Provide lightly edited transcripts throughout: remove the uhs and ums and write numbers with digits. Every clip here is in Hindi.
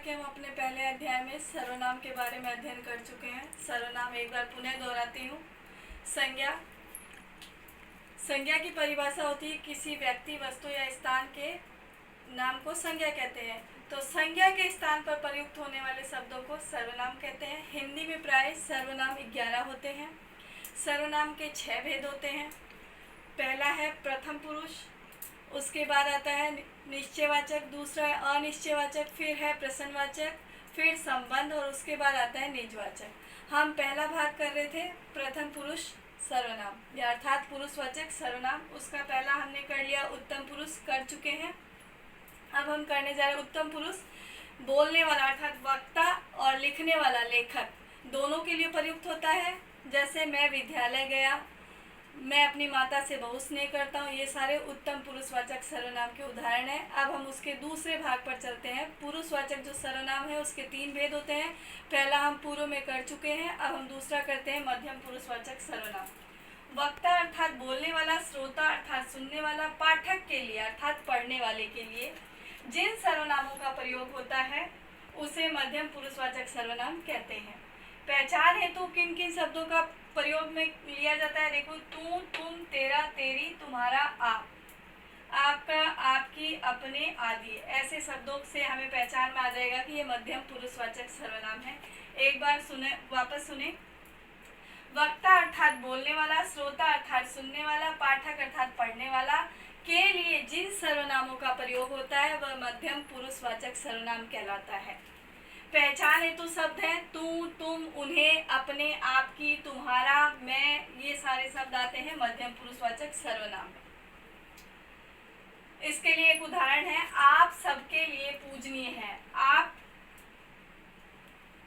कि हम अपने पहले अध्याय में सर्वनाम के बारे में अध्ययन कर चुके हैं। सर्वनाम एक बार पुनः दोहराती हूँ। संज्ञा, संज्ञा की परिभाषा होती है किसी व्यक्ति, वस्तु या स्थान के नाम को संज्ञा कहते हैं। तो संज्ञा के स्थान पर प्रयुक्त होने वाले शब्दों को सर्वनाम कहते हैं। हिंदी में प्राय सर्वनाम 11 होते हैं। सर्वनाम के 6 भेद होते हैं। पहला है प्रथम पुरुष, उसके बाद आता है निश्चयवाचक, दूसरा है अनिश्चयवाचक, फिर है प्रश्नवाचक, फिर संबंध और उसके बाद आता है निजवाचक। हम पहला भाग कर रहे थे प्रथम पुरुष सर्वनाम अर्थात पुरुषवाचक सर्वनाम। उसका पहला हमने कर लिया, उत्तम पुरुष कर चुके हैं। अब हम करने जा रहे हैं उत्तम पुरुष। बोलने वाला अर्थात वक्ता और लिखने वाला लेखक दोनों के लिए प्रयुक्त होता है। जैसे मैं विद्यालय गया, मैं अपनी माता से बहुत स्नेह करता हूँ, ये सारे उत्तम पुरुषवाचक सर्वनाम के उदाहरण हैं। अब हम उसके दूसरे भाग पर चलते हैं। पुरुषवाचक जो सर्वनाम है उसके 3 भेद होते हैं। पहला हम पूर्व में कर चुके हैं। अब हम दूसरा करते हैं मध्यम पुरुषवाचक सर्वनाम। वक्ता अर्थात बोलने वाला, श्रोता अर्थात सुनने वाला, पाठक के लिए अर्थात पढ़ने वाले के लिए जिन सर्वनामों का प्रयोग होता है उसे मध्यम पुरुषवाचक सर्वनाम कहते हैं। पहचान हेतु किन किन शब्दों का प्रयोग में लिया जाता है? देखो, तू, तुम, तेरा, तेरी, तुम्हारा, आप, आपका, आपकी, अपने आदि, ऐसे शब्दों से हमें पहचान में आ जाएगा कि ये मध्यम पुरुषवाचक सर्वनाम है। एक बार सुने, वापस सुने। वक्ता अर्थात बोलने वाला, श्रोता अर्थात सुनने वाला, पाठक अर्थात पढ़ने वाला के लिए जिन सर्वनामों का प्रयोग होता है वह मध्यम पुरुषवाचक सर्वनाम कहलाता है। पहचान हेतु शब्द हैं तू, तुम, उन्हें, अपने, आपकी, तुम्हारा, मैं, ये सारे शब्द आते हैं मध्यम पुरुषवाचक सर्वनाम। इसके लिए एक उदाहरण है, आप सबके लिए पूजनीय है।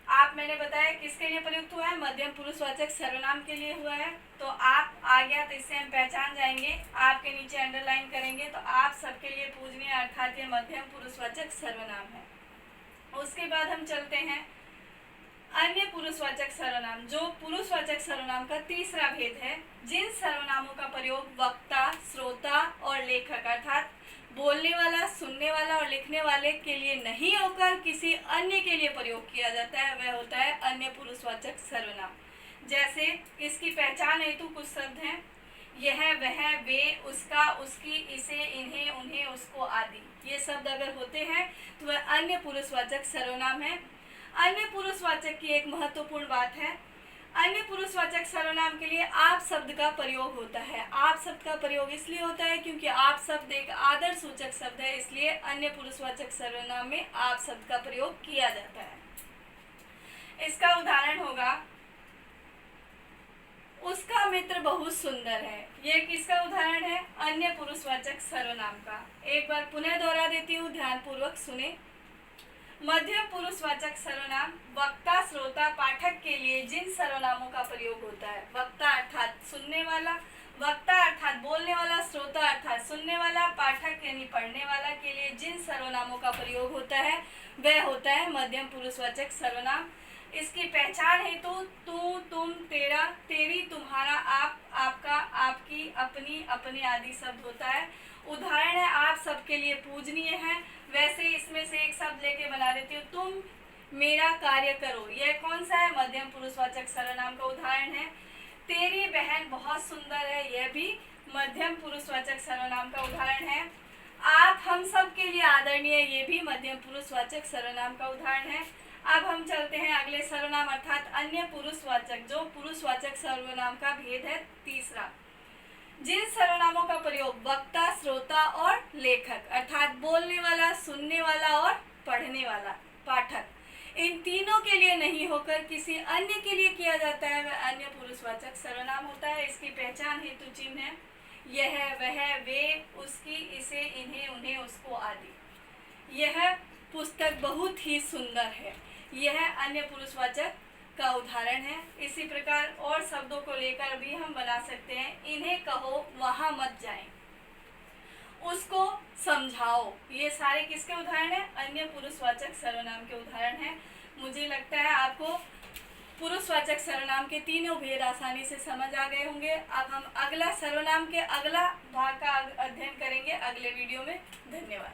आप मैंने बताया किसके लिए प्रयुक्त हुआ है? मध्यम पुरुषवाचक सर्वनाम के लिए हुआ है। तो आप आ गया तो इससे हम पहचान जाएंगे। आपके नीचे अंडरलाइन करेंगे तो आप सबके लिए पूजनीय अर्थात ये मध्यम पुरुषवाचक सर्वनाम है। उसके बाद हम चलते हैं अन्य पुरुषवाचक सर्वनाम, जो पुरुषवाचक सर्वनाम का तीसरा भेद है। जिन सर्वनामों का प्रयोग वक्ता, श्रोता और लेखक अर्थात बोलने वाला, सुनने वाला और लिखने वाले के लिए नहीं होकर किसी अन्य के लिए प्रयोग किया जाता है वह होता है अन्य पुरुषवाचक सर्वनाम। जैसे इसकी पहचान हेतु कुछ शब्द हैं, यह, वह, वे, उसका, उसकी, इसे, इन्हें, उन्हें, उसको आदि। ये शब्द अगर होते हैं तो वह अन्य पुरुषवाचक सर्वनाम है। अन्य पुरुषवाचक की एक महत्वपूर्ण बात है, अन्य पुरुषवाचक सर्वनाम के लिए आप शब्द का प्रयोग होता है। आप शब्द का प्रयोग इसलिए होता है क्योंकि आप शब्द एक आदर सूचक शब्द है, इसलिए अन्य पुरुषवाचक सर्वनाम में आप शब्द का प्रयोग किया जाता है। इसका उदाहरण होगा, उसका मित्र बहुत सुंदर है। ये किसका उदाहरण है? अन्य पुरुषवाचक सर्वनाम का। एक बार पुनः दोहरा देती हूँ, ध्यानपूर्वक सुने। मध्यम पुरुषवाचक सर्वनाम वक्ता, श्रोता, पाठक के लिए जिन सर्वनामों का प्रयोग होता है, वक्ता अर्थात सुनने वाला, वक्ता अर्थात बोलने वाला, श्रोता अर्थात सुनने वाला, पाठक यानी पढ़ने वाला के लिए जिन सर्वनामों का प्रयोग होता है वह होता है मध्यम पुरुषवाचक सर्वनाम। इसकी पहचान हेतु तू, तुम, तेरा, तेरी, तुम्हारा, आप, आपका, आपकी, अपनी, अपने आदि शब्द होता है। उदाहरण है, आप सबके लिए पूजनीय है। वैसे इसमें से एक शब्द लेके बना देती हूँ, तुम मेरा कार्य करो। यह कौन सा है? मध्यम पुरुषवाचक सर्वनाम का उदाहरण है। तेरी बहन बहुत सुंदर है, यह भी मध्यम पुरुषवाचक सर्वनाम का उदाहरण है। आप हम सब के लिए आदरणीय, ये भी मध्यम पुरुषवाचक सर्वनाम का उदाहरण है। अब हम चलते हैं अगले सर्वनाम अर्थात अन्य पुरुषवाचक, जो पुरुषवाचक सर्वनाम का भेद है तीसरा। जिन सर्वनामों का प्रयोग वक्ता, श्रोता और लेखक अर्थात बोलने वाला, सुनने वाला और पढ़ने वाला, पाठक, इन तीनों के लिए नहीं होकर किसी अन्य के लिए किया जाता है वह अन्य पुरुषवाचक सर्वनाम होता है। इसकी पहचान हेतु चिन्ह है यह, वह, वे, उसकी, इसे, इन्हें, उन्हें, उसको आदि। यह पुस्तक बहुत ही सुंदर है, यह अन्य पुरुषवाचक का उदाहरण है। इसी प्रकार और शब्दों को लेकर भी हम बना सकते हैं, इन्हें कहो वहां मत जाएं, उसको समझाओ। ये सारे किसके उदाहरण हैं? अन्य पुरुषवाचक सर्वनाम के उदाहरण हैं। मुझे लगता है आपको पुरुषवाचक सर्वनाम के तीनों भेद आसानी से समझ आ गए होंगे। अब हम अगला सर्वनाम के अगला भाग का अध्ययन करेंगे अगले वीडियो में। धन्यवाद।